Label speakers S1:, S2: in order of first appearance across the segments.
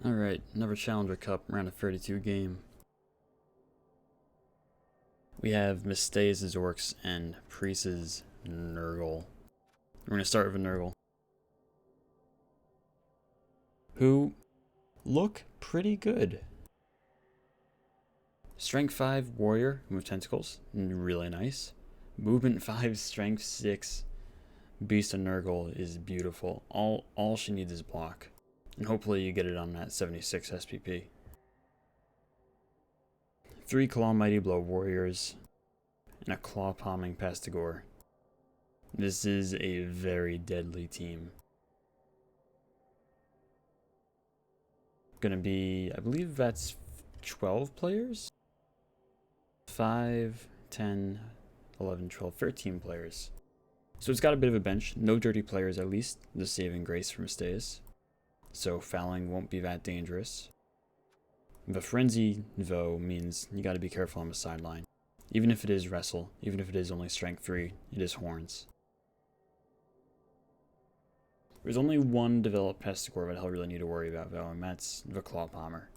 S1: Alright, another Challenger Cup round of 32 game. We have Mistaeus' Orcs and Priest's Nurgle. We're going to start with a Nurgle, who look pretty good. Strength 5 Warrior with Tentacles, really nice. Movement 5, Strength 6 Beast of Nurgle is beautiful. All she needs is block. And hopefully you get it on that 76 SPP. 3 Claw Mighty Blow Warriors and a Claw Palming Pastigore. This is a very deadly team. Gonna be, I believe that's 12 players? 5, 10, 11, 12, 13 players. So it's got a bit of a bench. No dirty players at least. The saving grace from Mistaeus. So fouling won't be that dangerous. The frenzy, though, means you gotta be careful on the sideline. Even if it is wrestle, even if it is only strength 3, it is horns. There's only one developed Pestigore that he'll really need to worry about, though, and that's the Claw Palmer.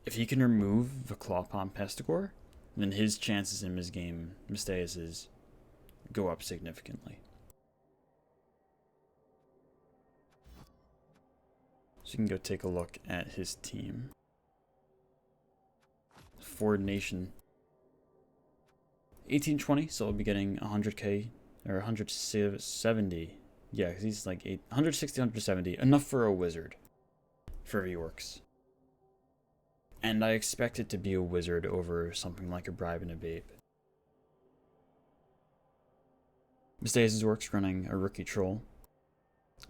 S1: If he can remove the Claw Palm Pestigore, then his chances in this game, Mistaeus's, go up significantly. So you can go take a look at his team. Ford Nation. 1820, so he'll be getting 100k, or 170. Yeah, because he's like 160, 170. Enough for a wizard. For the orcs. And I expect it to be a wizard over something like a bribe and a babe. Mistaeus' orcs running a rookie troll.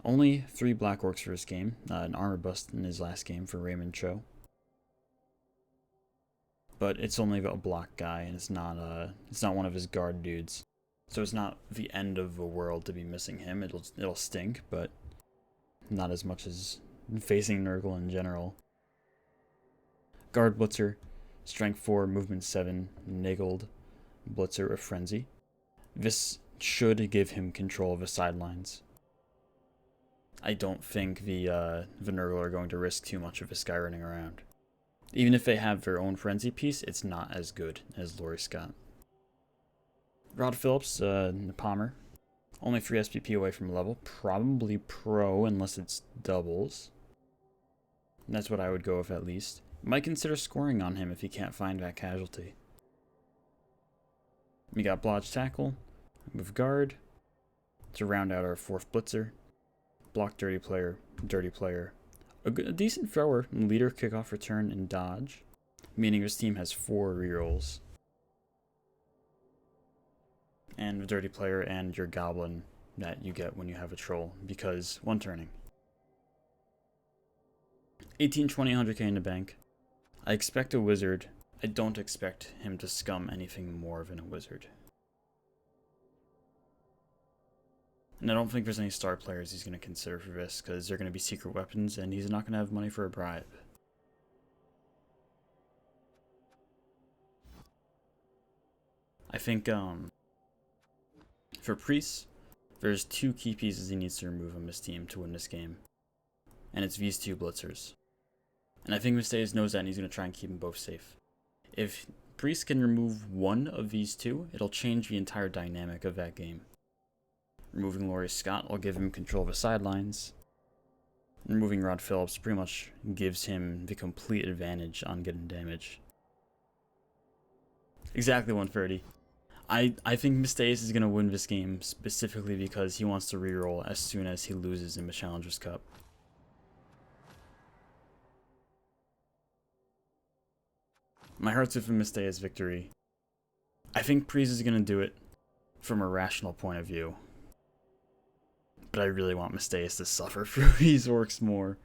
S1: Only 3 black orcs for this game. An armor bust in his last game for Raymond Cho. But it's only a block guy, and it's not one of his guard dudes. So it's not the end of the world to be missing him. It'll stink, but not as much as facing Nurgle in general. Guard Blitzer, Strength 4, Movement 7, Niggled Blitzer of Frenzy. This should give him control of the sidelines. I don't think the Nurgle are going to risk too much of this guy running around. Even if they have their own Frenzy piece, it's not as good as Laurie Scott. Rod Phillips, Palmer. Only 3 SPP away from level. Probably pro unless it's doubles. That's what I would go with at least. Might consider scoring on him if he can't find that casualty. We got Blodge Tackle with Guard to round out our 4th Blitzer. Block Dirty Player, a decent thrower, leader, kickoff, return, and dodge, meaning this team has 4 rerolls. And the Dirty Player and your Goblin that you get when you have a Troll, because 1 turning. 1820, 100k in the bank. I expect a Wizard. I don't expect him to scum anything more than a Wizard. And I don't think there's any star players he's going to consider for this, because they're going to be secret weapons, and he's not going to have money for a bribe. I think, for Priest, there's 2 key pieces he needs to remove on this team to win this game. And it's these 2 Blitzers. And I think Mistaeus knows that, and he's going to try and keep them both safe. If Priest can remove one of these 2, it'll change the entire dynamic of that game. Removing Laurie Scott will give him control of the sidelines. Removing Rod Phillips pretty much gives him the complete advantage on getting damage. Exactly 130. I think Mistaeus is going to win this game specifically because he wants to reroll as soon as he loses in the Challengers Cup. My heart's with a Mistaeus victory. I think Priest is going to do it from a rational point of view. But I really want Mistaeus to suffer through these orcs more.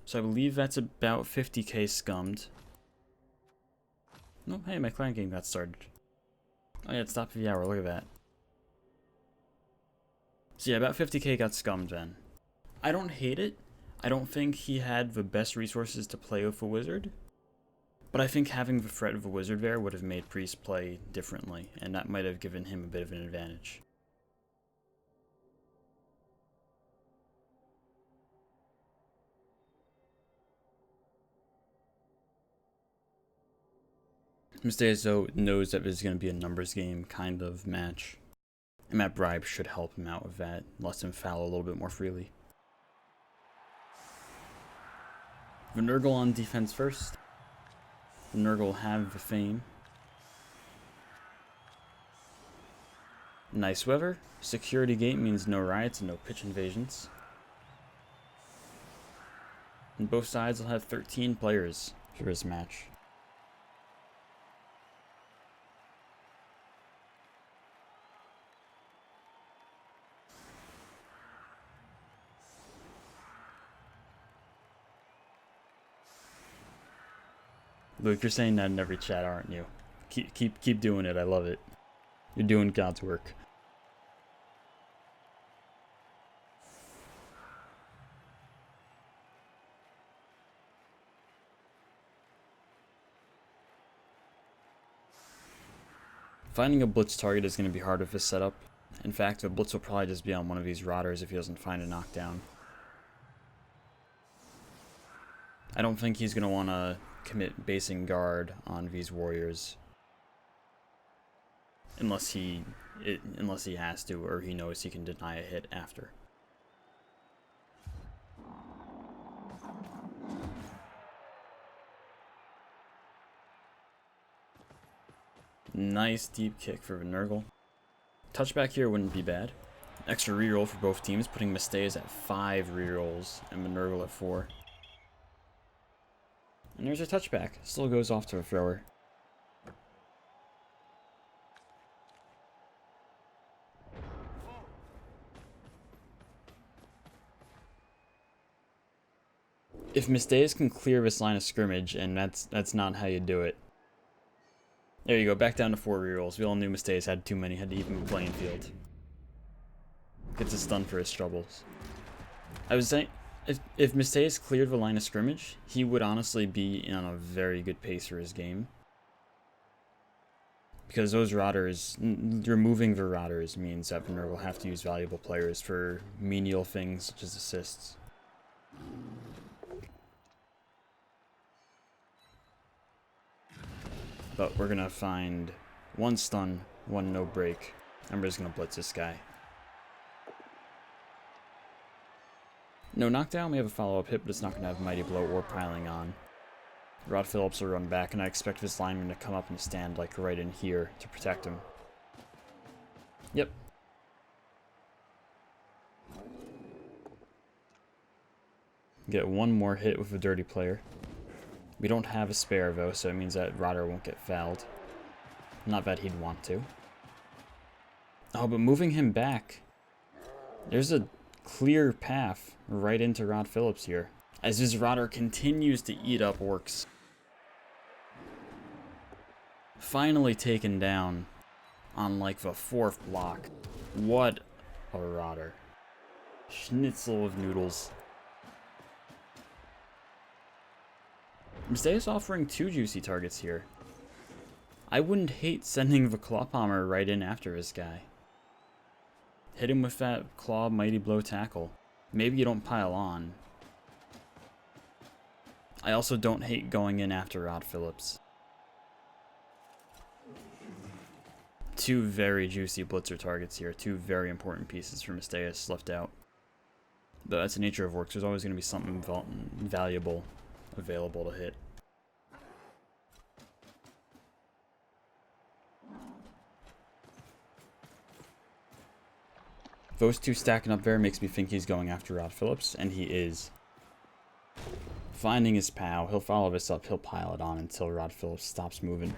S1: So I believe that's about 50k scummed. No, hey, my client game got started. Oh yeah, it's top of the hour, look at that. So yeah, about 50k got scummed then. I don't hate it. I don't think he had the best resources to play with a wizard, but I think having the threat of a wizard there would have made Priest play differently, and that might have given him a bit of an advantage. Misteus, though, knows that this is going to be a numbers game kind of match, and that bribe should help him out with that, lets him foul a little bit more freely. Nurgle on defense first. Nurgle will have the fame. Nice weather. Security gate means no riots and no pitch invasions. And both sides will have 13 players for this match. Luke, you're saying that in every chat, aren't you? Keep doing it. I love it. You're doing God's work. Finding a blitz target is going to be hard with this setup. In fact, the blitz will probably just be on one of these rotters if he doesn't find a knockdown. I don't think he's going to want to commit basing guard on these warriors. Unless he has to, or he knows he can deny a hit after. Nice deep kick for Nurgle. Touchback here wouldn't be bad. Extra reroll for both teams, putting Misteus at 5 rerolls and Nurgle at 4. And there's a touchback. Still goes off to a thrower. If Misteus can clear this line of scrimmage, and that's not how you do it. There you go, back down to 4 rerolls. We all knew Misteus had too many, had to even the playing field. Gets a stun for his troubles. I was saying, if Misteus cleared the line of scrimmage, he would honestly be on a very good pace for his game. Because those rotters, removing the rotters means that Nurgle will have to use valuable players for menial things such as assists. But we're going to find 1 stun, 1 no break, and we're just going to blitz this guy. No knockdown, we have a follow-up hit, but it's not going to have Mighty Blow or piling on. Rod Phillips will run back, and I expect this lineman to come up and stand like right in here to protect him. Yep. Get 1 more hit with a dirty player. We don't have a spare though, so it means that Rotter won't get fouled. Not that he'd want to. Oh, but moving him back, there's a clear path right into Rod Phillips here, as his Rotter continues to eat up orcs. Finally taken down on like the 4th block. What a Rotter. Schnitzel of noodles. Misteus offering 2 juicy targets here. I wouldn't hate sending the Claw Palmer right in after this guy. Hit him with that Claw Mighty Blow tackle. Maybe you don't pile on. I also don't hate going in after Rod Phillips. 2 very juicy blitzer targets here. 2 very important pieces for Misteus left out. But that's the nature of works. There's always going to be something valuable available to hit. Those 2 stacking up there makes me think he's going after Rod Phillips, and he is. Finding his POW, he'll follow this up, he'll pile it on until Rod Phillips stops moving.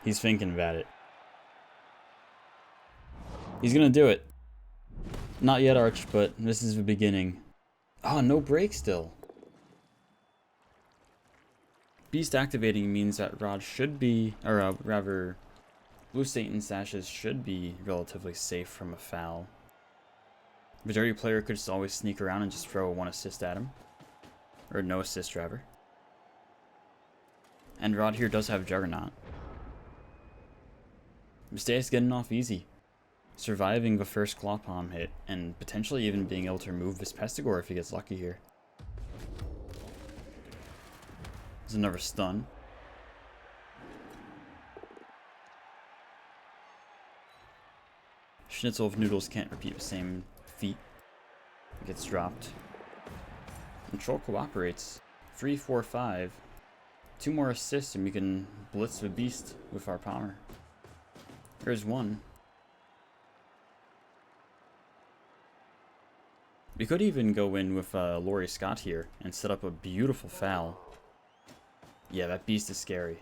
S1: He's thinking about it. He's gonna do it. Not yet, Arch, but this is the beginning. Oh, no break still. Beast activating means that Rod should be, or rather, Blue Satan sashes should be relatively safe from a foul. The dirty player could just always sneak around and just throw a 1 assist at him. Or no assist, rather. And Rod here does have Juggernaut. Misteus getting off easy. Surviving the first Claw Palm hit, and potentially even being able to remove this Pestigore if he gets lucky here. There's another stun. Schnitzel of Noodles can't repeat the same feat. It gets dropped. Control cooperates. 3, 4, 5. 2 more assists and we can blitz the beast with our Palmer. There's one. We could even go in with Laurie Scott here and set up a beautiful foul. Yeah, that beast is scary.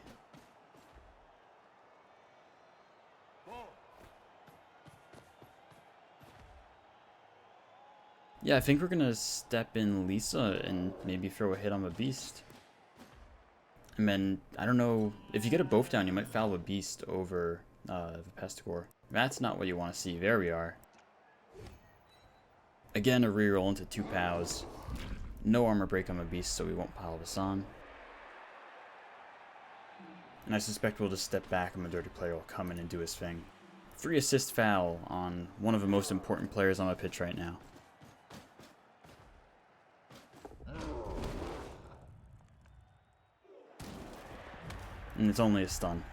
S1: Yeah, I think we're gonna step in Lisa and maybe throw a hit on the beast. And then, I don't know, if you get a both down, you might foul the beast over the Pestigore. That's not what you want to see. There we are. Again, a reroll into 2 POWs. No armor break on the beast, so we won't pile this on. And I suspect we'll just step back and the dirty player will come in and do his thing. 3 assist foul on one of the most important players on the pitch right now. And it's only a stun.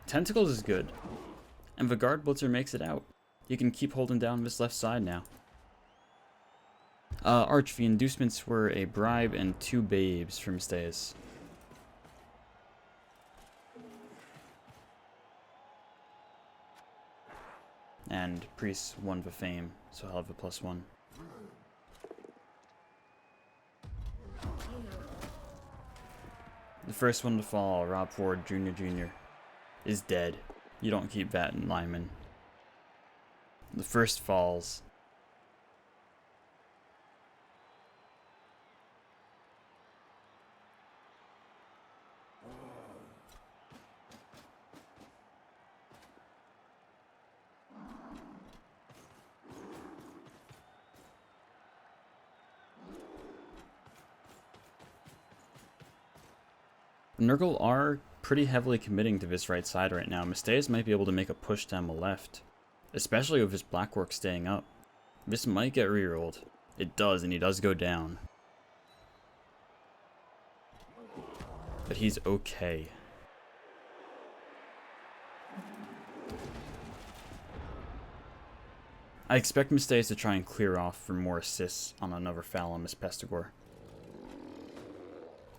S1: Tentacles is good. And the guard blitzer makes it out. You can keep holding down this left side now. Arch, the inducements were a bribe and 2 babes from Misteus. And Priest won the fame, so he'll have a +1. The first one to fall, Rob Ford Jr., is dead. You don't keep that in Lyman. The first falls. Nurgle are pretty heavily committing to this right side right now. Misteus might be able to make a push down the left, especially with his Blackwork staying up. This might get rerolled. It does, and he does go down. But he's okay. I expect Misteus to try and clear off for more assists on another foul on Miss Pestigore.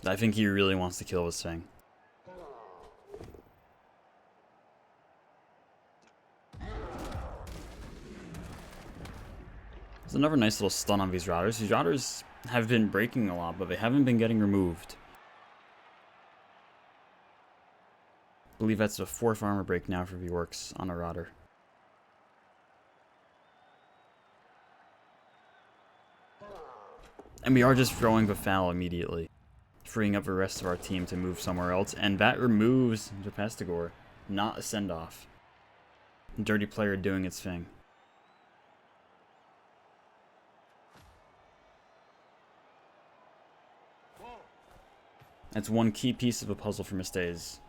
S1: I think he really wants to kill this thing. There's another nice little stun on these routers. These routers have been breaking a lot, but they haven't been getting removed. I believe that's the 4th armor break now for V-Works on a router. And we are just throwing the foul immediately, freeing up the rest of our team to move somewhere else, and that removes the Pestigore, not a send-off. Dirty player doing its thing. That's one key piece of a puzzle for Misteus.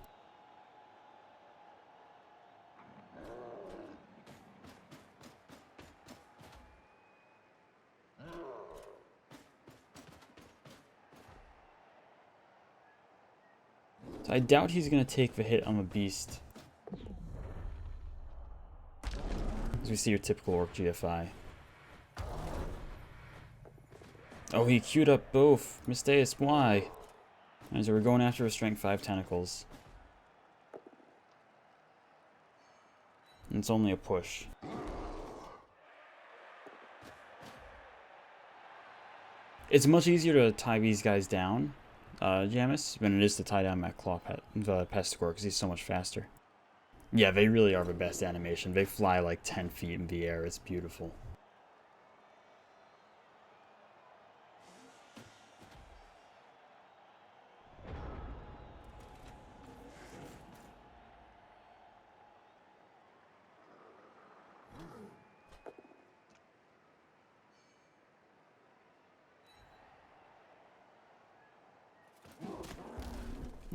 S1: So I doubt he's going to take the hit on the beast. As we see your typical Orc GFI. Oh, he queued up both. Misteus, why? Alright, so we're going after a strength 5 tentacles. And it's only a push. It's much easier to tie these guys down, Jamis, than it is to tie down that the Pestigore, because he's so much faster. Yeah, they really are the best animation. They fly like 10 feet in the air. It's beautiful.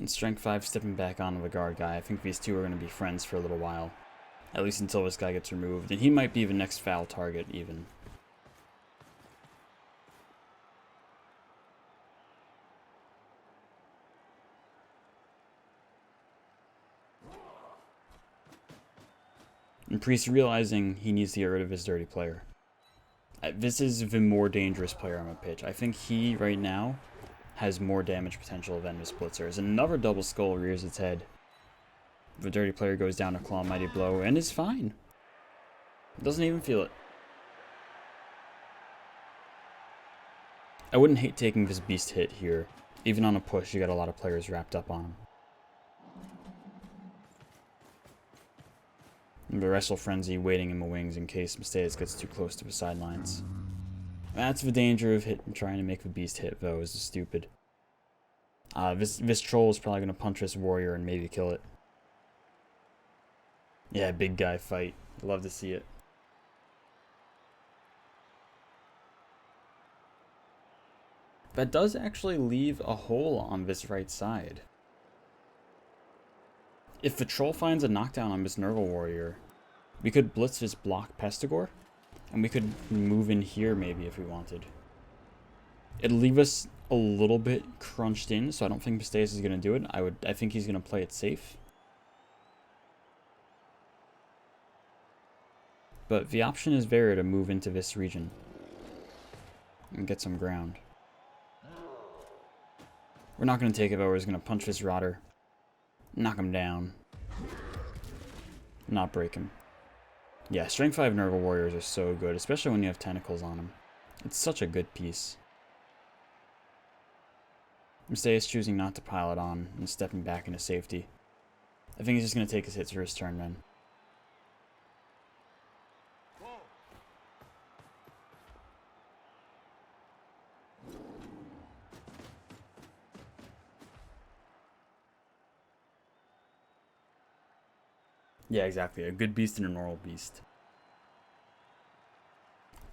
S1: And Strength 5 stepping back onto the guard guy. I think these two are going to be friends for a little while. At least until this guy gets removed. And he might be the next foul target, even. And Priest realizing he needs to get rid of his dirty player. This is the more dangerous player on the pitch. I think he, right now, has more damage potential than this Blitzer. As another double skull rears its head. The dirty player goes down to claw mighty blow and is fine. Doesn't even feel it. I wouldn't hate taking this beast hit here. Even on a push, you got a lot of players wrapped up on him. And the Wrestle Frenzy waiting in the wings in case Mistaius gets too close to the sidelines. That's the danger of trying to make the beast hit, though, is stupid. This troll is probably going to punch this warrior and maybe kill it. Yeah, big guy fight. Love to see it. That does actually leave a hole on this right side. If the troll finds a knockdown on this Nurgle warrior, we could blitz this block Pestigore, and we could move in here maybe if we wanted. It'll leave us a little bit crunched in, so I don't think Mistaius is going to do it. I think he's going to play it safe. But the option is there to move into this region and get some ground. We're not going to take it, though. We're just going to punch this rotter, knock him down, not break him. Yeah, Strength 5 Nurgle Warriors are so good, especially when you have tentacles on them. It's such a good piece. Mistaius choosing not to pile it on and stepping back into safety. I think he's just going to take his hits for his turn then. Yeah, exactly. A good beast and a normal beast.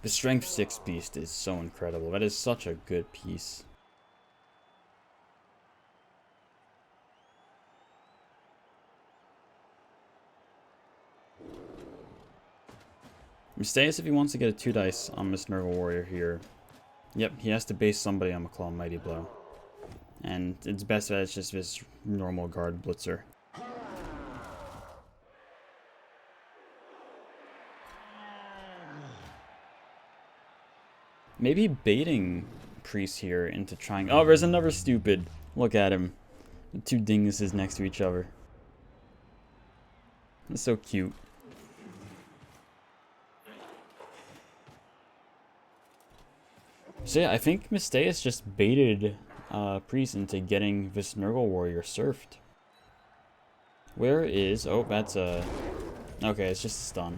S1: The Strength 6 beast is so incredible. That is such a good piece. Mistaius, if he wants to get a 2 dice on this Nurgle warrior here, yep, he has to base somebody on McClaw Mighty Blow. And it's best that it's just this normal guard blitzer. Maybe baiting Priest here into trying... Oh, there's another stupid. Look at him. The two dinguses next to each other. That's so cute. So yeah, I think Mistaius just baited Priest into getting this Nurgle warrior surfed. Where is... Oh, that's a... Okay, it's just a stun.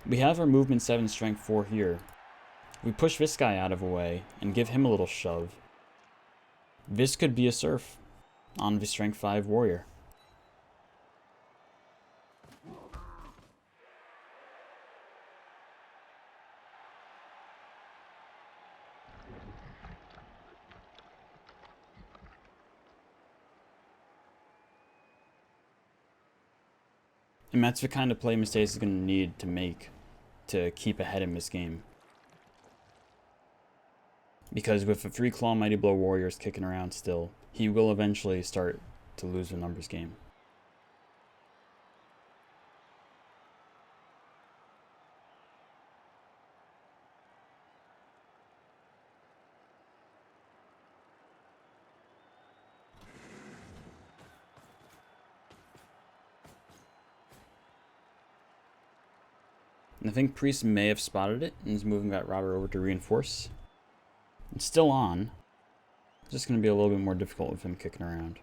S1: We have our movement 7, strength 4 here. We push this guy out of the way and give him a little shove. This could be a surf on the strength 5 warrior. And that's the kind of play Mistaius is going to need to make to keep ahead in this game. Because with the 3 Claw Mighty Blow warriors kicking around still, he will eventually start to lose the numbers game. And I think Priest may have spotted it and is moving that robber over to reinforce. It's still on. It's just going to be a little bit more difficult with him kicking around.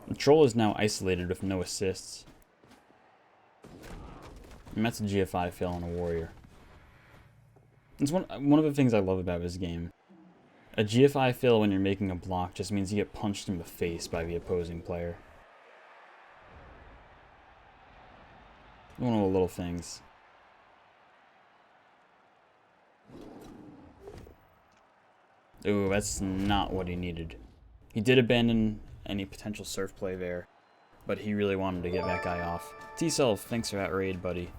S1: The troll is now isolated with no assists. And that's a GFI fail on a warrior. It's one of the things I love about this game. A GFI fail when you're making a block just means you get punched in the face by the opposing player. One of the little things. Ooh, that's not what he needed. He did abandon any potential surf play there, but he really wanted to get that guy off. T-Self, thanks for that raid, buddy.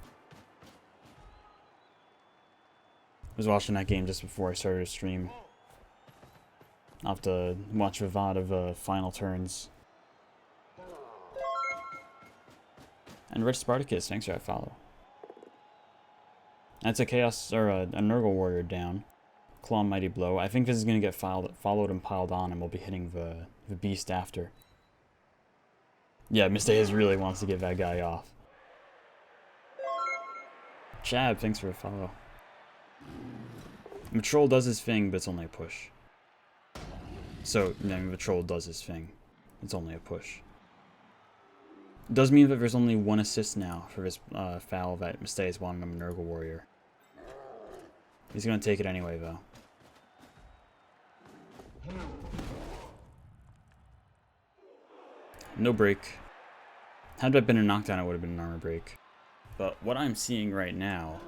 S1: I was watching that game just before I started to stream. I'll have to watch a VOD of final turns. And Rich Spartacus, thanks for that follow. That's a Chaos, or a Nurgle Warrior down. Claw Mighty Blow. I think this is going to get followed and piled on, and we'll be hitting the beast after. Yeah, Mistaeus really wants to get that guy off. Chad, thanks for the follow. The troll does his thing, but it's only a push. So, the troll does his thing. It's only a push. It does mean that there's only one assist now for this foul that Mistaeus wanted him a Nurgle Warrior. He's going to take it anyway, though. No break. Had that been a knockdown, it would have been an armor break. But what I'm seeing right now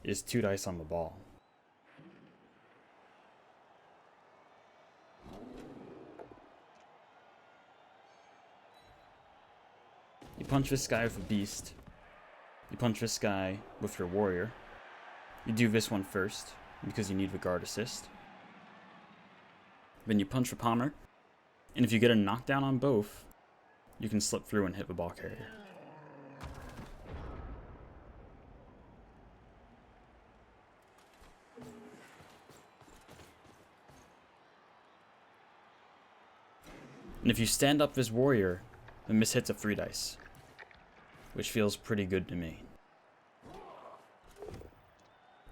S1: is 2 dice on the ball. You punch this guy with a beast. You punch this guy with your warrior. You do this one first, because you need the guard assist. Then you punch the palmer. And if you get a knockdown on both, you can slip through and hit the ball carrier. And if you stand up this warrior, then this hits a 3 dice. Which feels pretty good to me.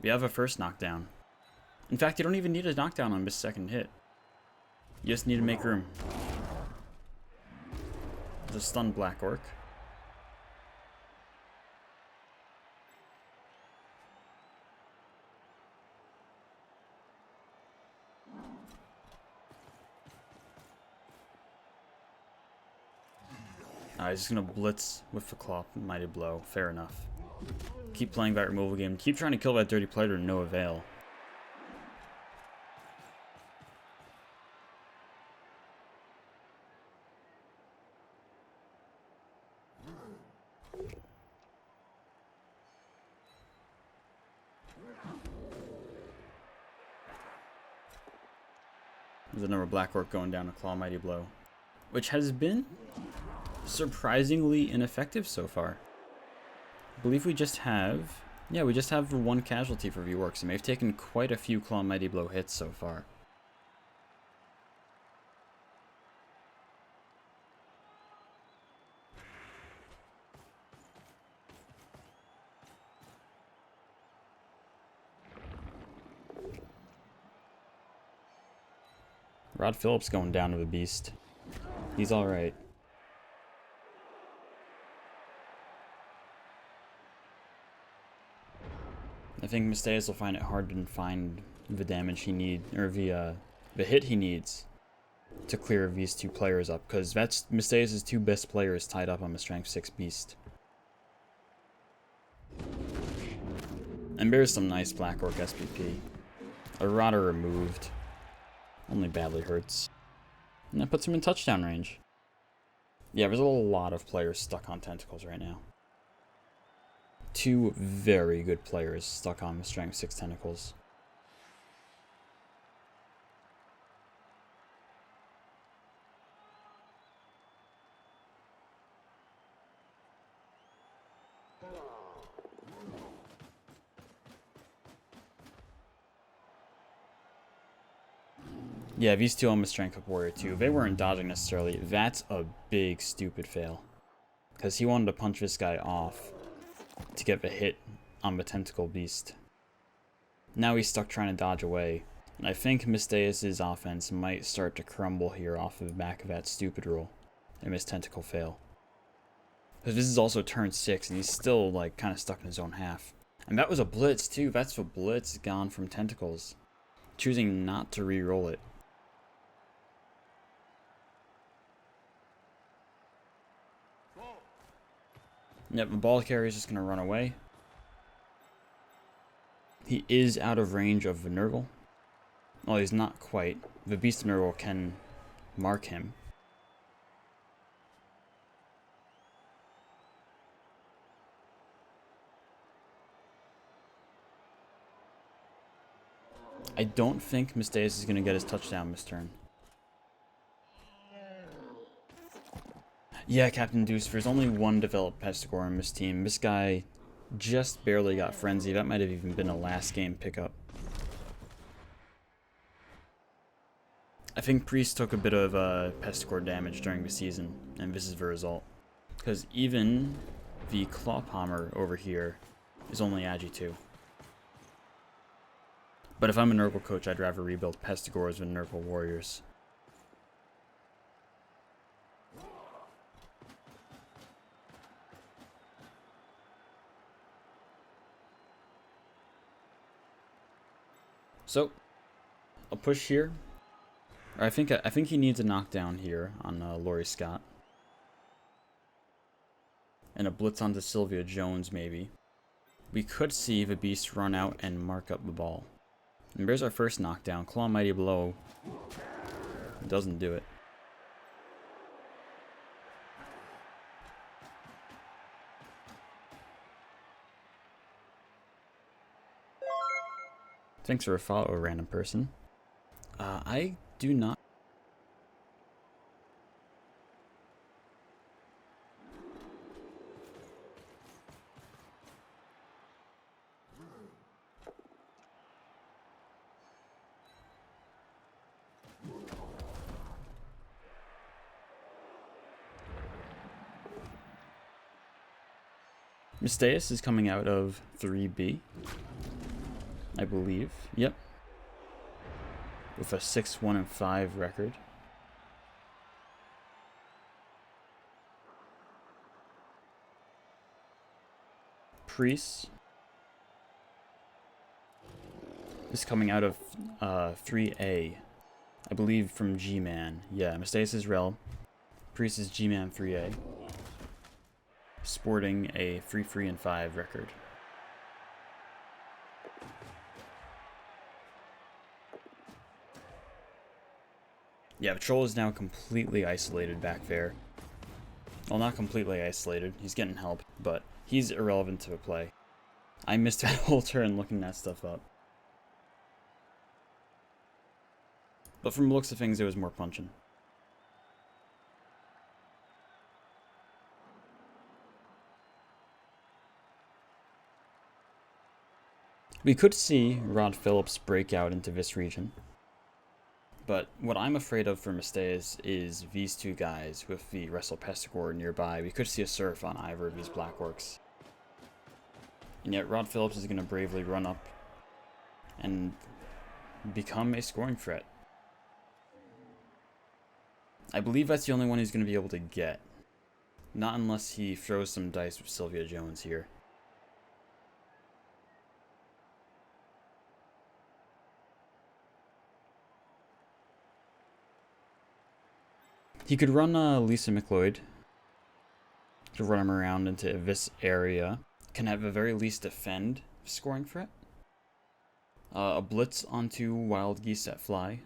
S1: We have a first knockdown. In fact, you don't even need a knockdown on this second hit. You just need to make room. The stunned Black Orc. He's just gonna blitz with the Claw Mighty Blow. Fair enough. Keep playing that removal game. Keep trying to kill that dirty player to no avail. There's another Black Orc going down to Claw Mighty Blow, which has been surprisingly ineffective so far. I believe we just have... Yeah, we just have 1 casualty for V-Works, and they've taken quite a few Claw Mighty Blow hits so far. Rod Phillips going down to the beast. He's alright. I think Mistaeus will find it hard to find the damage he needs, or the hit he needs to clear these 2 players up, because that's Mistaeus' 2 best players tied up on the Strength 6 beast. And there's some nice Black Orc SPP. A Rotter removed. Only badly hurts. And that puts him in touchdown range. Yeah, there's a lot of players stuck on tentacles right now. 2 very good players stuck on the Strength 6 tentacles. Yeah, these 2 on the Strength Up Warrior too. They weren't dodging necessarily. That's a big stupid fail. Because he wanted to punch this guy off to get the hit on the Tentacle Beast. Now he's stuck trying to dodge away. And I think Mistaeus' offense might start to crumble here off of the back of that stupid roll. And this Tentacle fail. Because this is also turn 6 and he's still like kind of stuck in his own half. And that was a blitz too. That's a blitz gone from Tentacles. choosing not to re-roll it. Yep, the ball carrier is just going to run away. He is out of range of Venergal. Well, he's not quite. The Beast Venergal can mark him. I don't think Misteus is going to get his touchdown this turn. Yeah, Captain Deuce, there's only one developed Pestigore in this team. This guy just barely got Frenzy. That might have even been a last game pickup. I think Priest took a bit of Pestigore damage during the season, and this is the result. Because even the Clawpalmer over here is only Agi 2. But if I'm a Nurgle coach, I'd rather rebuild Pestigores than Nurgle Warriors. So, I'll push here. I think he needs a knockdown here on Laurie Scott. And a blitz onto Sylvia Jones, maybe. We could see the Beast run out and mark up the ball. And there's our first knockdown. Claw Mighty Blow doesn't do it. Thanks for a follow, random person. I do not. Misteus is coming out of 3B, I believe. Yep. With a 6-1-5 record. Priest is coming out of 3A, I believe, from G-Man. Yeah, Misteus is Rel. Priest is G-Man 3A. Sporting a 3-3-5 record. Yeah, Patrol is now completely isolated back there. Well, not completely isolated. He's getting help, but he's irrelevant to the play. I missed that whole turn looking that stuff up. But from the looks of things, there was more punching. We could see Rod Phillips break out into this region. But what I'm afraid of for Misteus is these two guys with the Wrestle Pestigore nearby. We could see a Surf on either of these Black Orcs. And yet Rod Phillips is going to bravely run up and become a scoring threat. I believe that's the only one he's going to be able to get. Not unless he throws some dice with Sylvia Jones here. He could run Lisa McLeod to run him around into this area. Can at the very least defend scoring threat. A blitz onto Wild Geese that fly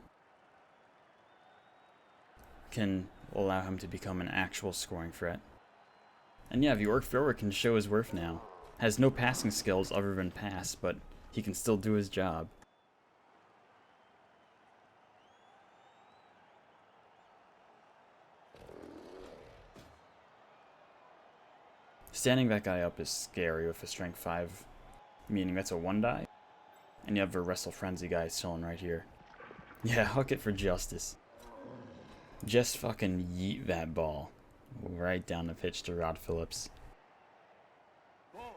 S1: can allow him to become an actual scoring threat. And yeah, the Orc Thrower can show his worth now. Has no passing skills other than pass, but he can still do his job. Standing that guy up is scary with a strength 5, meaning that's a 1-die. And you have the Wrestle Frenzy guy chilling right here. Yeah, hook it for justice. Just fucking yeet that ball right down the pitch to Rod Phillips. Oh,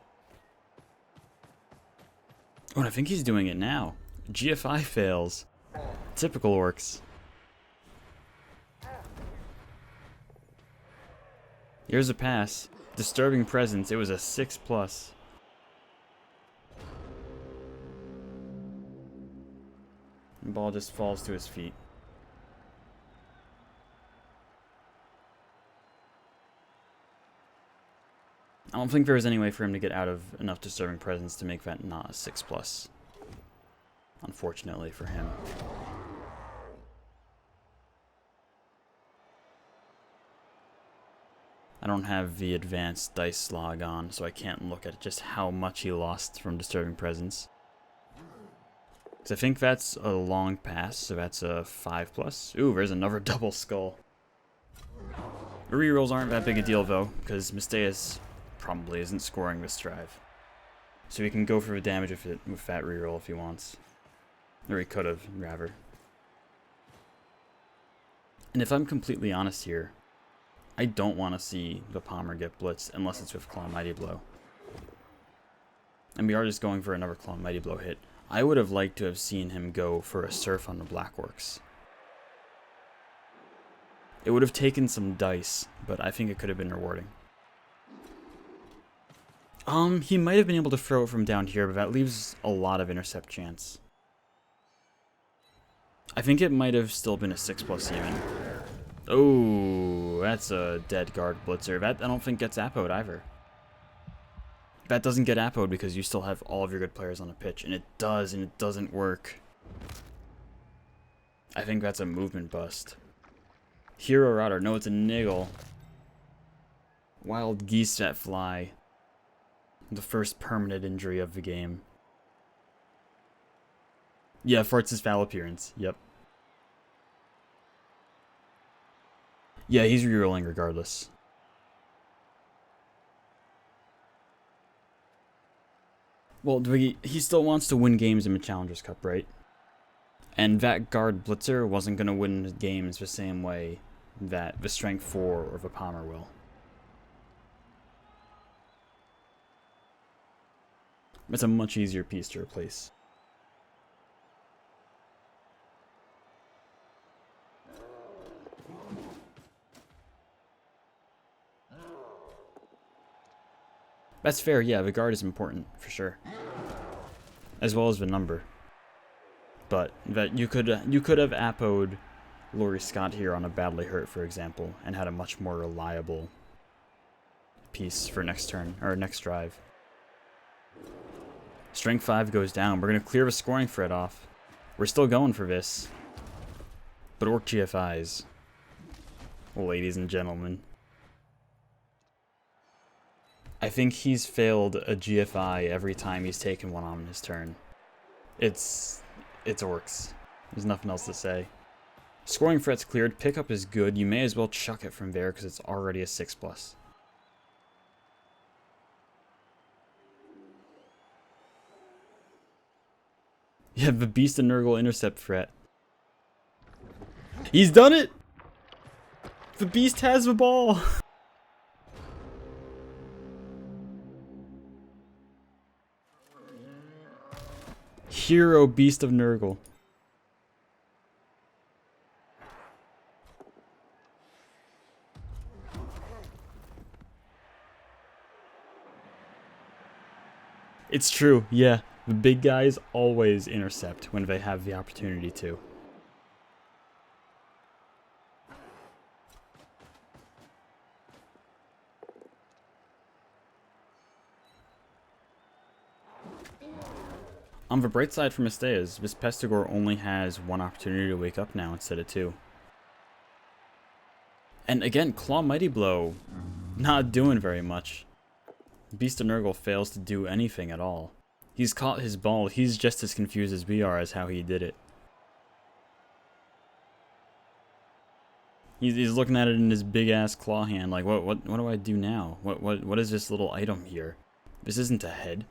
S1: and I think he's doing it now. GFI fails. Typical Orcs. Here's a pass. Disturbing presence. It was a 6+. The ball just falls to his feet. I don't think there was any way for him to get out of enough disturbing presence to make that not a 6+. Unfortunately for him. I don't have the advanced dice log on, so I can't look at just how much he lost from disturbing presence. Because I think that's a long pass, so that's a 5+. Ooh, there's another double skull. The rerolls aren't that big a deal, though, because Misteus probably isn't scoring this drive. So he can go for the damage with that reroll if he wants. Or he could have, rather. And if I'm completely honest here, I don't want to see the Palmer get blitzed unless it's with Claw Mighty Blow. And we are just going for another Claw Mighty Blow hit. I would have liked to have seen him go for a Surf on the Blackworks. It would have taken some dice, but I think it could have been rewarding. He might have been able to throw it from down here, but that leaves a lot of intercept chance. I think it might have still been a 6+ even. Oh, that's a dead guard blitzer. That I don't think gets appoed either. That doesn't get appoed because you still have all of your good players on the pitch, and it does, and it doesn't work. I think that's a movement bust. Hero Router, no, it's a niggle. Wild geese that fly. The first permanent injury of the game. Yeah, Farts' foul appearance. Yep. Yeah, he's rerolling regardless. Well, he still wants to win games in the Challengers Cup, right? And that guard blitzer wasn't going to win games the same way that the Strength 4 or the Palmer will. It's a much easier piece to replace. That's fair, yeah, the guard is important, for sure. As well as the number. But that you could have appoed Laurie Scott here on a badly hurt, for example, and had a much more reliable piece for next turn, or next drive. Strength 5 goes down. We're going to clear the scoring threat off. We're still going for this. But Orc GFIs. Ladies and gentlemen. I think he's failed a GFI every time he's taken one on his turn. It's Orcs. There's nothing else to say. Scoring threat's cleared. Pickup is good. You may as well chuck it from there because it's already a 6+. Yeah, the Beast and Nurgle intercept threat. He's done it! The Beast has the ball! Hero Beast of Nurgle. It's true, yeah. The big guys always intercept when they have the opportunity to. On the bright side for Misteus, this Pestigor only has one opportunity to wake up now instead of two. And again, Claw Mighty Blow, not doing very much. Beast of Nurgle fails to do anything at all. He's caught his ball, he's just as confused as we are as how he did it. He's looking at it in his big ass claw hand like, what do I do now? What is this little item here? This isn't a head.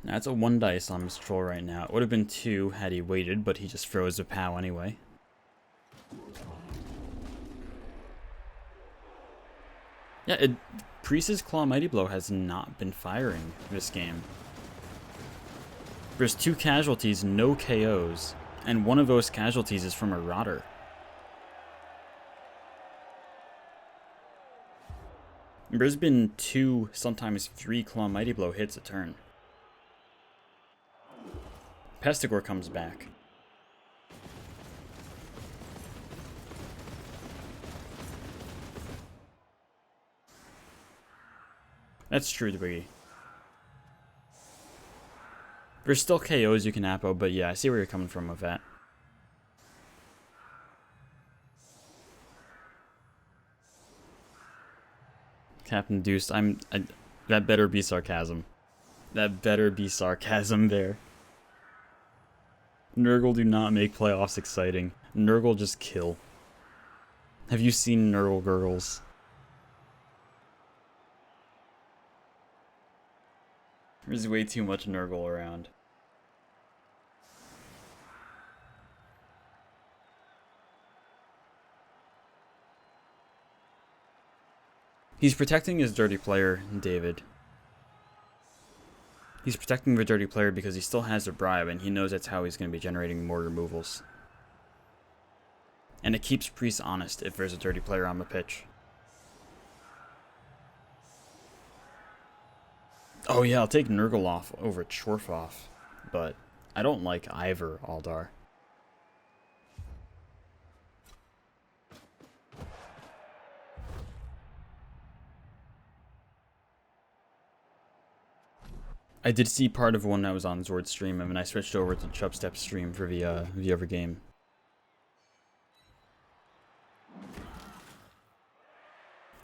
S1: That's a 1 dice on Mr. Troll right now. It would have been 2 had he waited, but he just froze a POW anyway. Yeah, Priest's Claw Mighty Blow has not been firing this game. There's 2 casualties, no KOs, and one of those casualties is from a Rotter. There's been 2, sometimes 3 Claw Mighty Blow hits a turn. Pestigore comes back. That's true, Twiggy. There's still KOs you can Apo, but yeah, I see where you're coming from with that. Captain Deuced, that better be sarcasm. That better be sarcasm there. Nurgle do not make playoffs exciting. Nurgle just kill. Have you seen Nurgle Gurgles? There's way too much Nurgle around. He's protecting his dirty player, David. He's protecting the dirty player because he still has a bribe, and he knows that's how he's going to be generating more removals. And it keeps Priest honest if there's a dirty player on the pitch. Oh yeah, I'll take Nurgle off over Chorfoff, but I don't like either Aldar. I did see part of one that was on Zord's stream, and then I switched over to Chubstep's stream for the other game.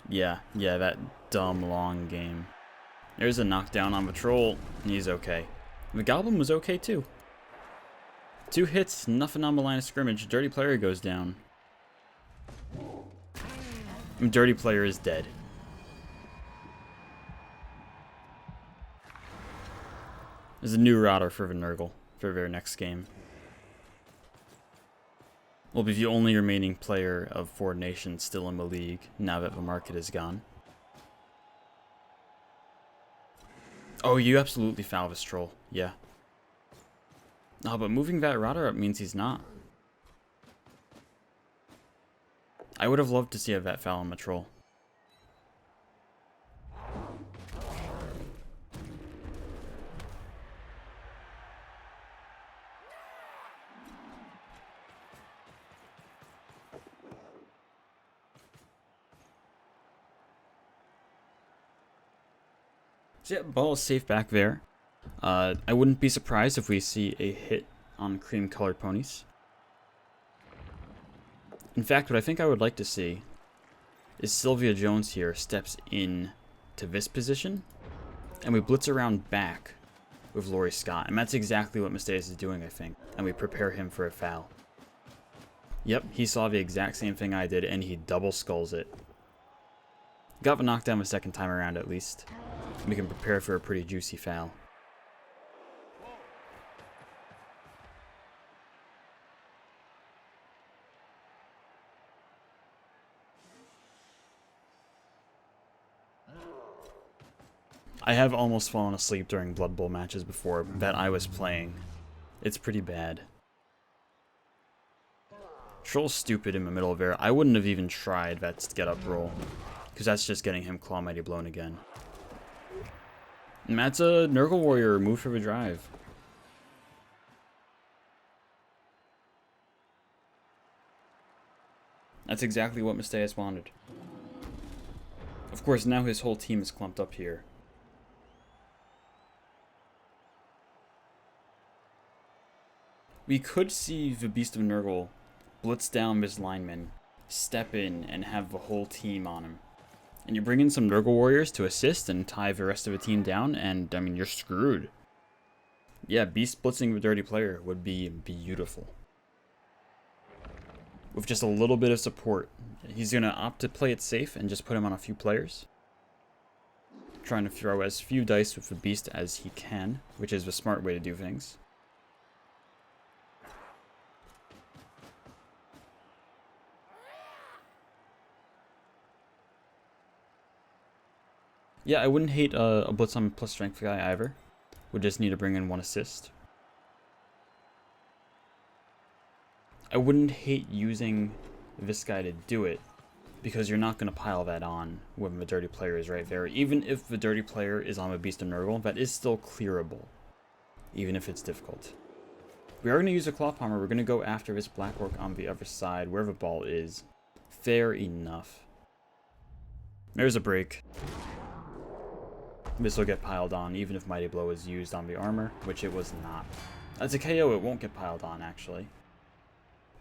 S1: Yeah, that dumb long game. There's a knockdown on the troll, and he's okay. The Goblin was okay too. 2 hits, nothing on the line of scrimmage. Dirty player goes down. Dirty player is dead. There's a new router for the Nurgle for their next game. Will be the only remaining player of 4 nations still in the league now that the market is gone. Oh, you absolutely foul this troll. Yeah. No, but moving that router up means he's not. I would have loved to see a vet foul on the troll. So yeah, ball is safe back there. I wouldn't be surprised if we see a hit on cream colored ponies. In fact, what I think I would like to see is Sylvia Jones here steps in to this position, and we blitz around back with Laurie Scott. And that's exactly what Mistaius is doing, I think. And we prepare him for a foul. Yep, he saw the exact same thing I did, and he double skulls it. Got the knockdown the second time around, at least. We can prepare for a pretty juicy foul. I have almost fallen asleep during Blood Bowl matches before that I was playing. It's pretty bad. Troll's stupid in the middle of air. I wouldn't have even tried that get up roll, because that's just getting him Claw Mighty blown again. And that's a Nurgle Warrior move for the drive. That's exactly what Mistaius wanted. Of course, now his whole team is clumped up here. We could see the Beast of Nurgle blitz down this lineman, step in, and have the whole team on him. And you bring in some Nurgle Warriors to assist and tie the rest of the team down, and, I mean, you're screwed. Yeah, Beast blitzing the dirty player would be beautiful. With just a little bit of support. He's going to opt to play it safe and just put him on a few players. Trying to throw as few dice with the Beast as he can, which is the smart way to do things. Yeah, I wouldn't hate a blitz on plus strength guy either. Would just need to bring in 1 assist. I wouldn't hate using this guy to do it, because you're not going to pile that on when the dirty player is right there. Even if the dirty player is on a Beast of Nurgle, that is still clearable, even if it's difficult. We are going to use a Claw Palmer. We're going to go after this Black Orc on the other side, where the ball is. Fair enough. There's a break. This will get piled on, even if Mighty Blow is used on the armor, which it was not. As a KO, it won't get piled on, actually,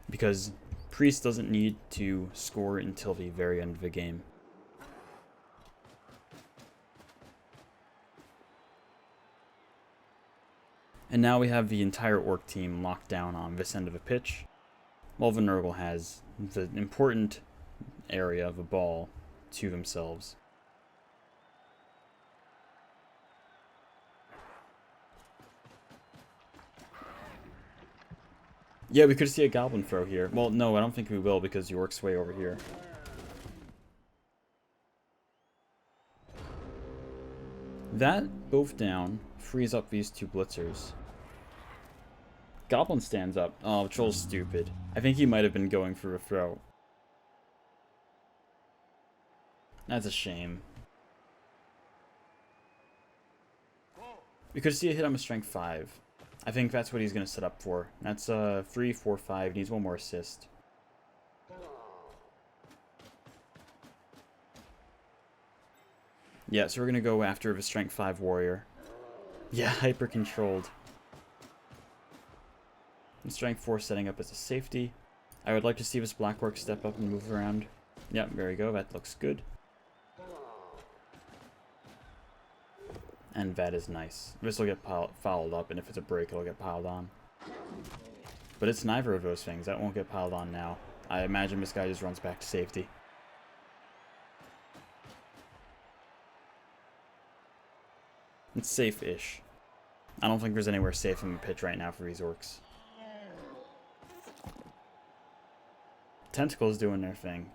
S1: because Priest doesn't need to score until the very end of the game. And now we have the entire Orc team locked down on this end of the pitch, while the Nurgle has the important area of the ball to themselves. Yeah, we could see a Goblin throw here. Well, no, I don't think we will because the Orc's way over here. That both down frees up these two blitzers. Goblin stands up. Oh, Troll's stupid. I think he might have been going for a throw. That's a shame. We could see a hit on a strength 5. I think that's what he's going to set up for. That's 3, 4, 5. Needs one more assist. Yeah, so we're going to go after the strength 5 warrior. Yeah, hyper controlled. And strength 4 setting up as a safety. I would like to see this Black Orc step up and move around. Yep, there we go. That looks good. And that is nice. This will get fouled up, and if it's a break, it'll get piled on. But it's neither of those things. That won't get piled on now. I imagine this guy just runs back to safety. It's safe-ish. I don't think there's anywhere safe in the pitch right now for these Orcs. Tentacles doing their thing.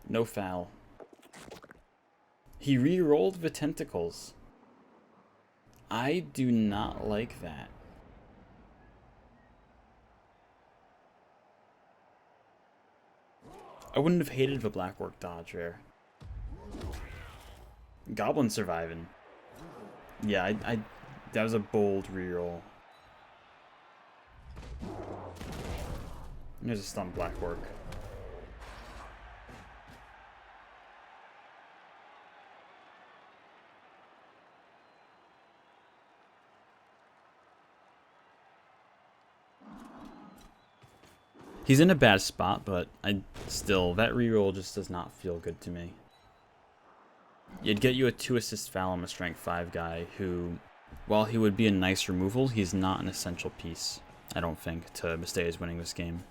S1: No foul. He re-rolled the tentacles. I do not like that. I wouldn't have hated the Black Orc dodge there. Goblin surviving. Yeah, that was a bold reroll. There's a stunned Black Orc. He's in a bad spot, but that reroll just does not feel good to me. It'd get you a 2 assist foul on a strength 5 guy who, while he would be a nice removal, he's not an essential piece, I don't think, to Mistaia's winning this game.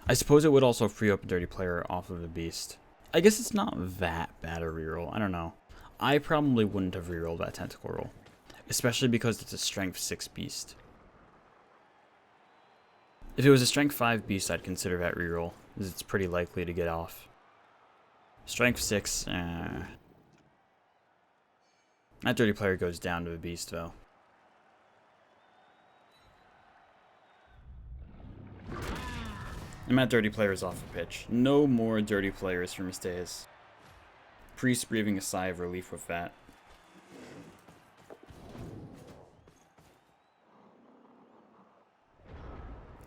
S1: I suppose it would also free up a dirty player off of a beast. I guess it's not that bad a reroll, I don't know. I probably wouldn't have rerolled that tentacle roll, especially because it's a strength 6 beast. If it was a strength 5 beast, I'd consider that reroll, as it's pretty likely to get off. Strength 6, that dirty player goes down to the beast, though. And that dirty player is off the pitch. No more dirty players for Mistaia's. Priest breathing a sigh of relief with that.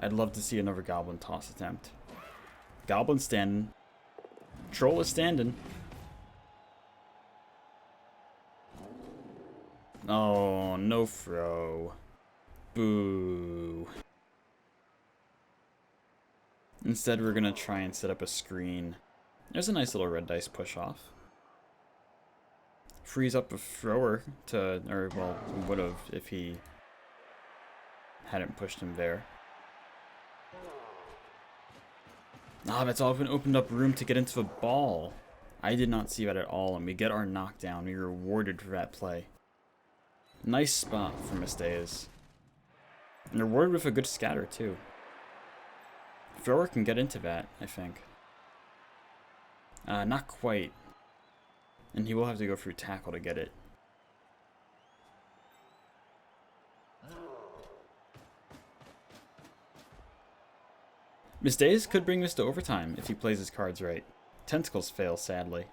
S1: I'd love to see another Goblin toss attempt. Goblin standing. Troll is standing. Oh, no throw. Boo. Instead, we're going to try and set up a screen. There's a nice little red dice push off. Frees up a thrower to, or well, would have if he hadn't pushed him there. Ah, that's all been opened up room to get into the ball. I did not see that at all, and we get our knockdown. We are rewarded for that play. Nice spot for Mistaia's. And rewarded with a good scatter, too. Thrower can get into that, I think. Not quite. And he will have to go through tackle to get it. Misdays could bring this to overtime if he plays his cards right. Tentacles fail, sadly.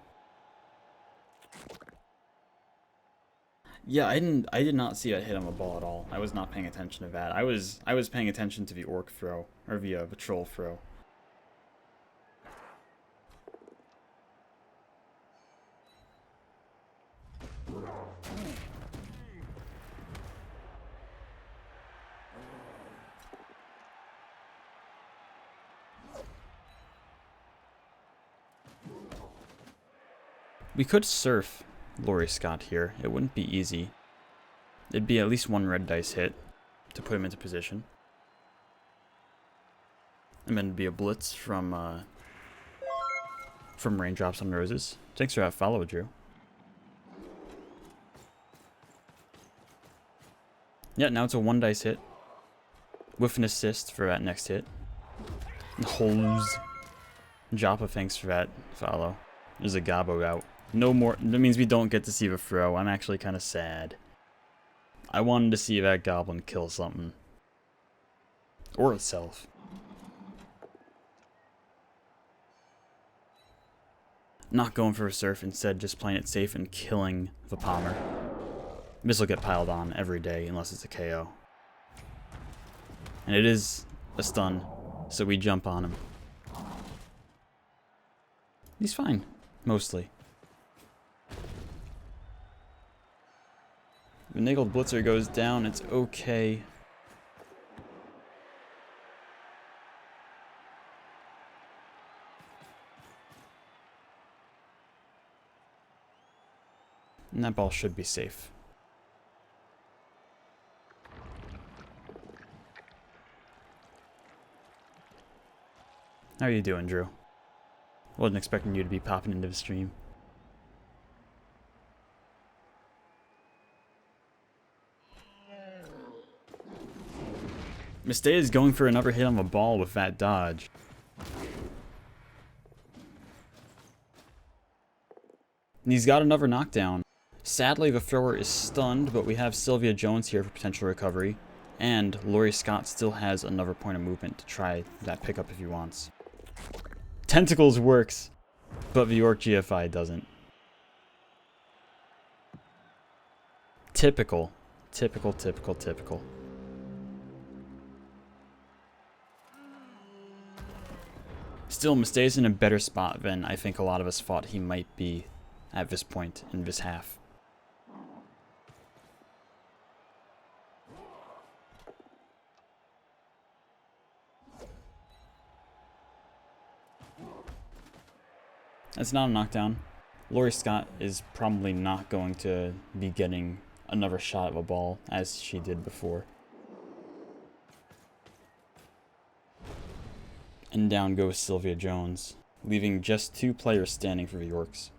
S1: Yeah, I did not see that hit on the ball at all. I was not paying attention to that. I was paying attention to the orc throw, or the troll throw. We could surf Laurie Scott here. It wouldn't be easy. It'd be at least one red dice hit to put him into position. And then it'd be a blitz from Raindrops on Roses. Thanks for that follow, Drew. Yeah, now it's a one dice hit. With an assist for that next hit. Holes. Joppa, thanks for that follow. There's a Gobbo out. No more. That means we don't get to see the throw. I'm actually kind of sad. I wanted to see that goblin kill something. Or itself. Not going for a surf, instead just playing it safe and killing the Palmer. This will get piled on every day unless it's a KO. And it is a stun, so we jump on him. He's fine, mostly. The Niggled Blitzer goes down, it's okay. And that ball should be safe. How are you doing, Drew? Wasn't expecting you to be popping into the stream. Mistake is going for another hit on the ball with that dodge. And he's got another knockdown. Sadly, the thrower is stunned, but we have Sylvia Jones here for potential recovery. And Laurie Scott still has another point of movement to try that pickup if he wants. Tentacles works, but the Orc GFI doesn't. Typical. Typical, typical, typical. Still, Mistay's in a better spot than I think a lot of us thought he might be at this point in this half. That's not a knockdown. Laurie Scott is probably not going to be getting another shot of a ball as she did before. And down goes Sylvia Jones, leaving just two players standing for the Orcs.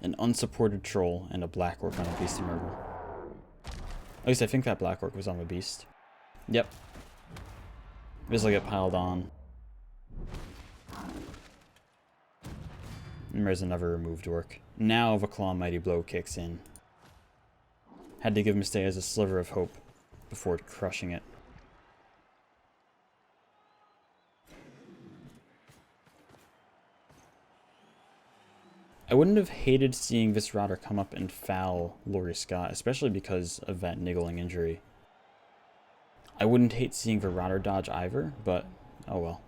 S1: An unsupported troll and a black orc on a beast murder. At least I think that black orc was on the beast. Yep. This will get piled on. And there's another removed orc. Now the Claw Mighty Blow kicks in. Had to give Mistayas a sliver of hope before crushing it. I wouldn't have hated seeing this router come up and foul Laurie Scott, especially because of that niggling injury. I wouldn't hate seeing the router dodge either, but oh well.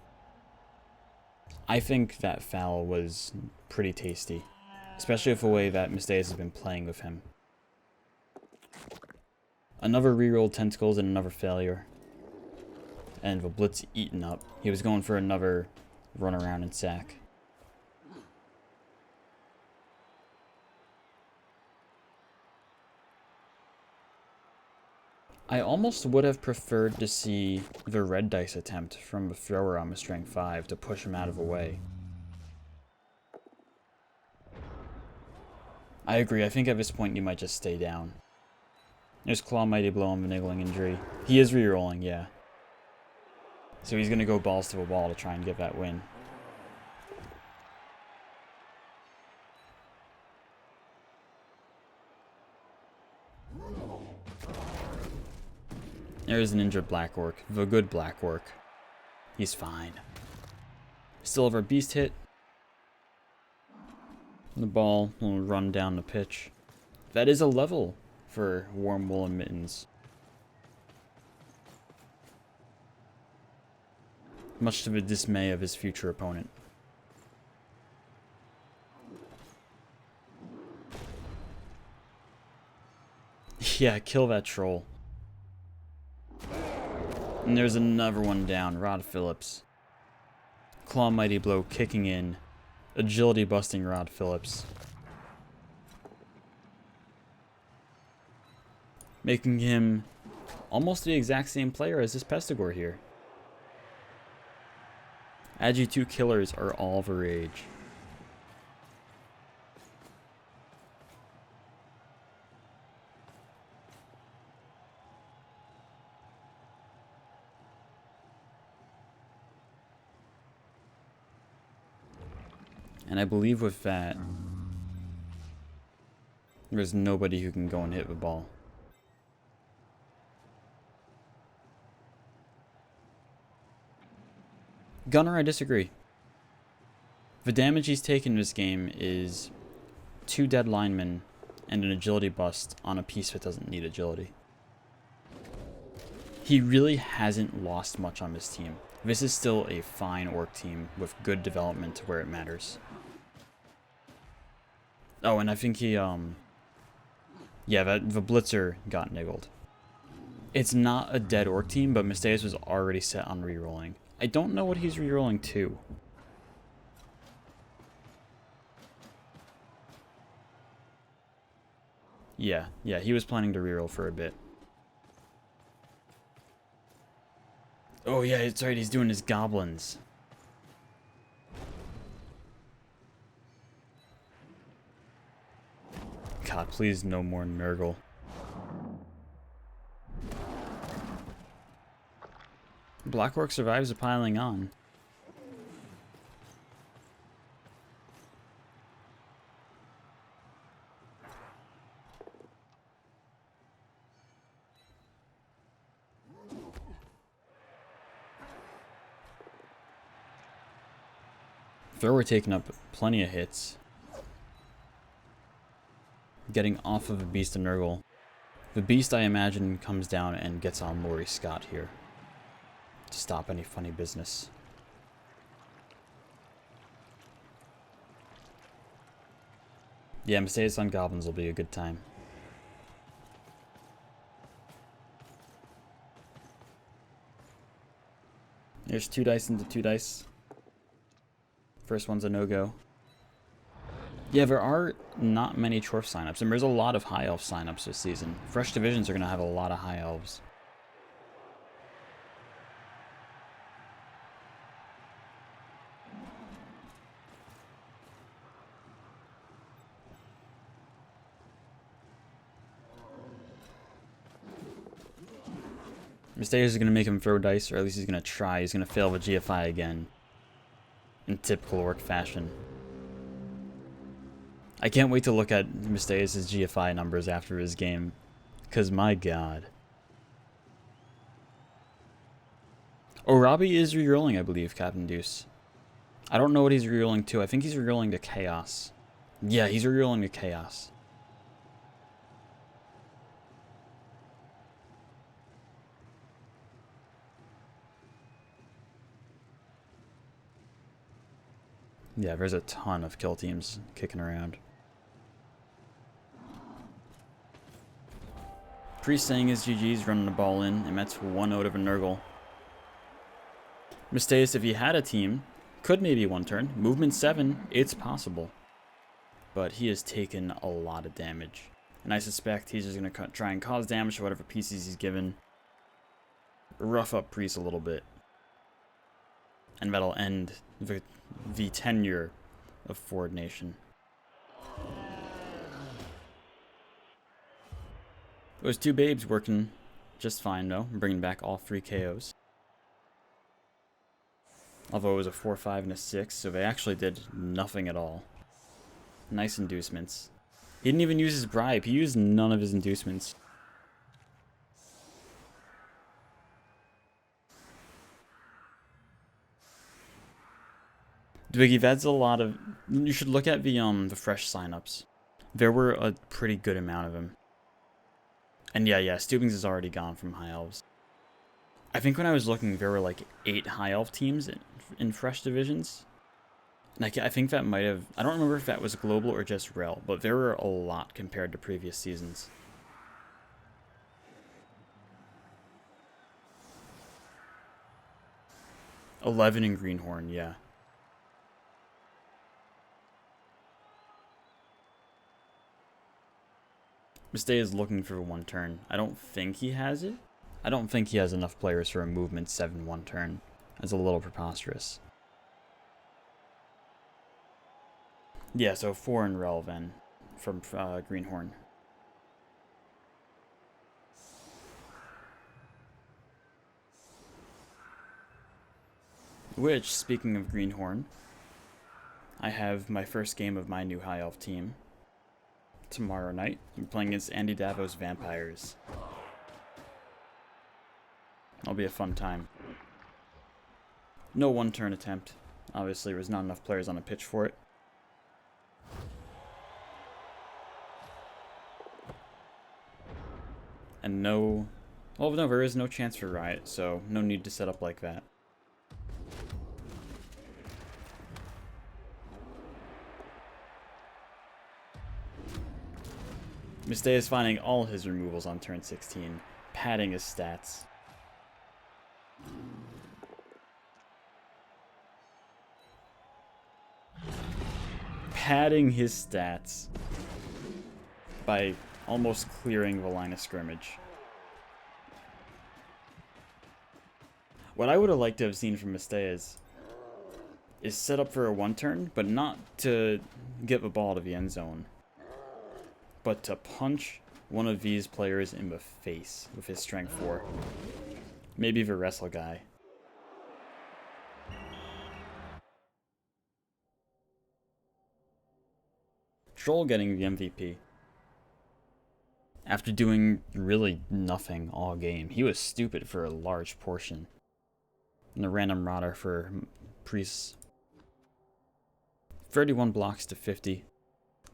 S1: I think that foul was pretty tasty, especially with the way that Mistayas has been playing with him. Another rerolled Tentacles and another failure. And the Blitz eaten up. He was going for another run around and sack. I almost would have preferred to see the red dice attempt from the thrower on the strength 5 to push him out of the way. I agree, I think at this point you might just stay down. There's Claw Mighty Blow on the niggling injury. He is rerolling, yeah. So he's gonna go balls to the wall to try and get that win. There's an injured black orc, the good black orc. He's fine. Still have our beast hit. The ball will run down the pitch. That is a level for Warm Woolen Mittens. Much to the dismay of his future opponent. Yeah, kill that troll. And there's another one down, Rod Phillips. Claw Mighty Blow kicking in. Agility busting Rod Phillips. Making him almost the exact same player as this Pestigore here. Agi2 killers are all the rage. And I believe with that, there's nobody who can go and hit the ball. Gunner, I disagree. The damage he's taken this game is 2 dead linemen and an agility bust on a piece that doesn't need agility. He really hasn't lost much on this team. This is still a fine orc team with good development to where it matters. Oh, and I think he, yeah, the blitzer got niggled. It's not a dead orc team, but Misteus was already set on rerolling. I don't know what he's rerolling to. Yeah, he was planning to reroll for a bit. Oh yeah, it's right, he's doing his goblins. God, please no more Nurgle. Black Orc survives the piling on. Thrower taking up plenty of hits. Getting off of a Beast and Nurgle. The Beast, I imagine, comes down and gets on Laurie Scott here. To stop any funny business. Yeah, Misteus on Goblins will be a good time. There's 2 dice into 2 dice. First one's a no-go. Yeah, there are not many Chorf signups, and there's a lot of High Elf signups this season. Fresh Divisions are going to have a lot of High Elves. Misteus is going to make him throw dice, or at least he's going to try. He's going to fail with GFI again. In typical orc fashion. I can't wait to look at Misteus' GFI numbers after his game. Because my god. Oh, Robbie is rerolling, I believe, Captain Deuce. I don't know what he's rerolling to. I think he's rerolling to Chaos. Yeah, he's rerolling to Chaos. Yeah, there's a ton of kill teams kicking around. Priest saying his GG's, running the ball in, and that's 1 out of a Nurgle. Misteus, if he had a team, could maybe one turn. Movement 7, it's possible. But he has taken a lot of damage. And I suspect he's just going to try and cause damage to whatever pieces he's given. Rough up Priest a little bit. And that'll end the tenure of Ford Nation. Those 2 babes working just fine, though. Bringing back all 3 KOs. Although it was a 4, 5, and a 6, so they actually did nothing at all. Nice inducements. He didn't even use his bribe. He used none of his inducements. Biggie, that's a lot of... You should look at the fresh signups. There were a pretty good amount of them. And yeah, Stubings is already gone from High Elves. I think when I was looking, there were like 8 High Elf teams in fresh divisions. And I think that might have... I don't remember if that was global or just rel, but there were a lot compared to previous seasons. $11 in Greenhorn, yeah. Mistake is looking for 1 turn. I don't think he has it. I don't think he has enough players for a movement 7 1 turn. That's a little preposterous. Yeah, so 4 in rel then from Greenhorn. Which, speaking of Greenhorn, I have my first game of my new High Elf team tomorrow night. I'm playing against Andy Davo's Vampires. That'll be a fun time. No 1 turn attempt. Obviously, there was not enough players on the pitch for it. And no... Well, no, there is no chance for Riot, so no need to set up like that. Mistake is finding all his removals on turn 16, padding his stats. Padding his stats by almost clearing the line of scrimmage. What I would have liked to have seen from Mistake is set up for a 1 turn, but not to get the ball to the end zone, but to punch one of these players in the face with his strength 4. Maybe the wrestle guy. Troll getting the MVP. After doing really nothing all game. He was stupid for a large portion. And a random rotter for Priests. 31 blocks to 50.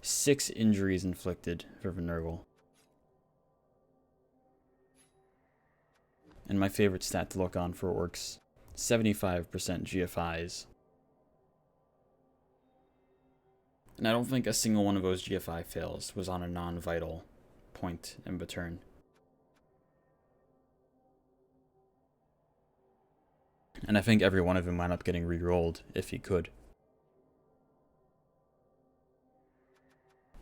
S1: 6 injuries inflicted for Venerable. And my favorite stat to look on for Orcs, 75% GFIs. And I don't think a single one of those GFI fails was on a non-vital point in the turn. And I think every one of them wound up getting re-rolled if he could.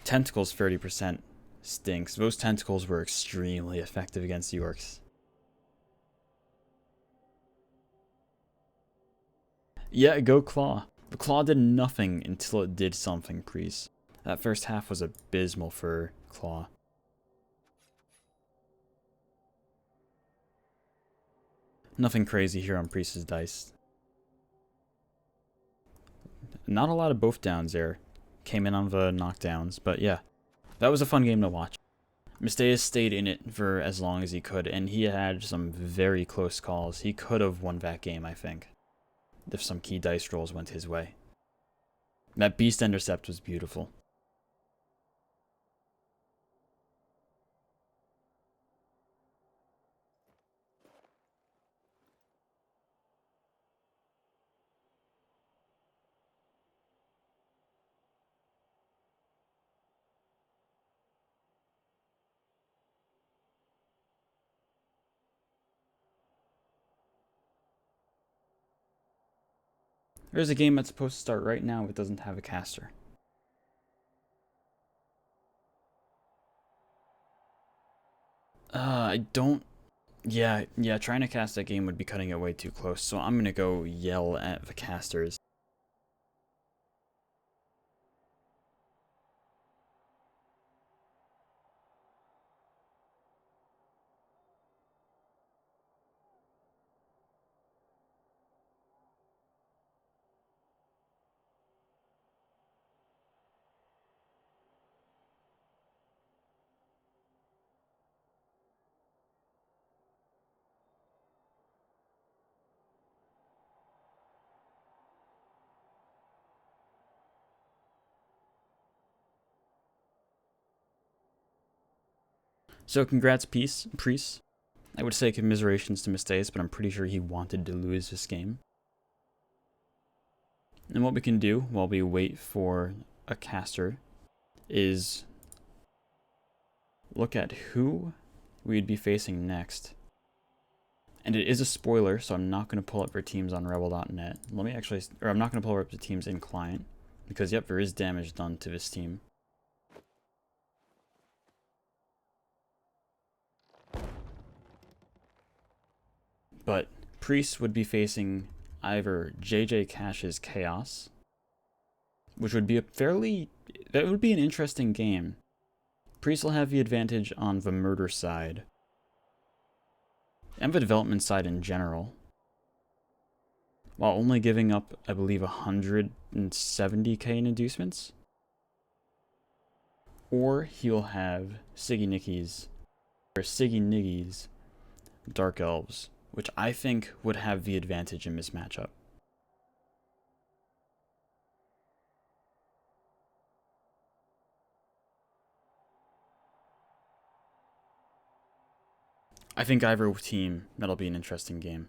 S1: Tentacles 30% stinks. Those tentacles were extremely effective against the Orcs. Yeah, go Claw. The Claw did nothing until it did something, Priest. That first half was abysmal for Claw. Nothing crazy here on Priest's dice. Not a lot of both downs there. Came in on the knockdowns, but yeah. That was a fun game to watch. Misteus stayed in it for as long as he could, and he had some very close calls. He could have won that game, I think, if some key dice rolls went his way. That Beast Intercept was beautiful. There's a game that's supposed to start right now, it doesn't have a caster. I don't... Yeah, trying to cast that game would be cutting it way too close, so I'm gonna go yell at the casters. So congrats, Priest. I would say commiserations to Mistakes, but I'm pretty sure he wanted to lose this game. And what we can do while we wait for a caster is look at who we'd be facing next. And it is a spoiler, so I'm not going to pull up for teams on rebel.net. I'm not going to pull up the teams in client, because yep, there is damage done to this team. But Priest would be facing either JJ Cash's Chaos, which would be that would be an interesting game. Priest will have the advantage on the murder side, and the development side in general, while only giving up, I believe, 170k in inducements. Or he'll have Siggy Niggy's Dark Elves, which I think would have the advantage in this matchup. I think either team, that'll be an interesting game.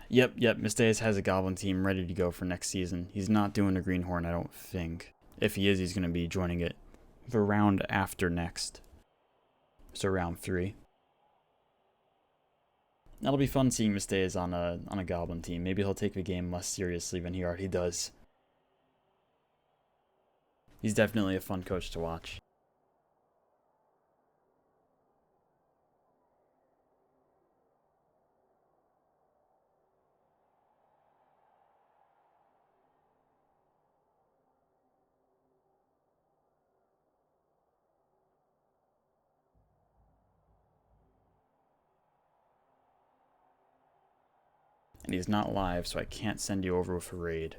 S1: Yep, Mistakes has a Goblin team ready to go for next season. He's not doing a Greenhorn, I don't think. If he is, he's going to be joining it the round after next. So round 3. That'll be fun seeing Mistakes on a Goblin team. Maybe he'll take the game less seriously than he already does. He's definitely a fun coach to watch. And he's not live, so I can't send you over with a raid.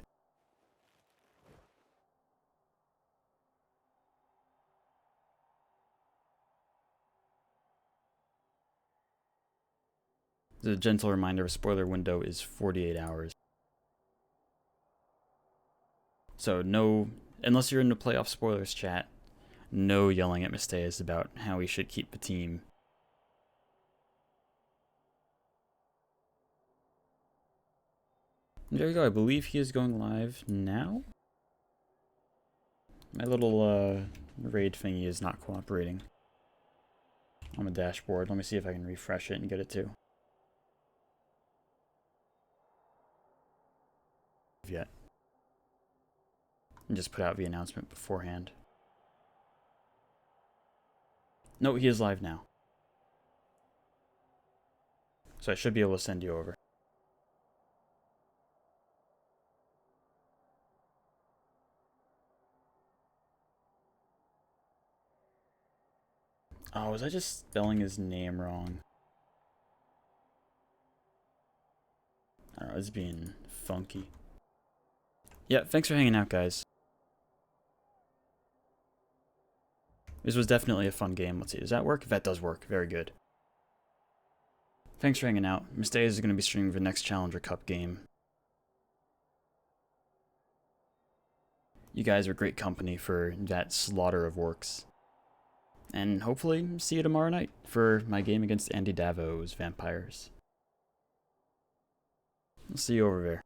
S1: The gentle reminder, a spoiler window is 48 hours. So no, unless you're in the playoff spoilers chat, no yelling at Mistakes about how he should keep the team. There we go, I believe he is going live now. My little raid thingy is not cooperating on the dashboard. Let me see if I can refresh it and get it to. Yet. And just put out the announcement beforehand. No, he is live now. So I should be able to send you over. Oh, was I just spelling his name wrong? I don't know, it's being funky. Yeah, thanks for hanging out, guys. This was definitely a fun game. Let's see, does that work? That does work. Very good. Thanks for hanging out. Mistakes is going to be streaming the next Challenger Cup game. You guys are great company for that slaughter of works. And hopefully see you tomorrow night for my game against Andy Davo's Vampires. I'll see you over there.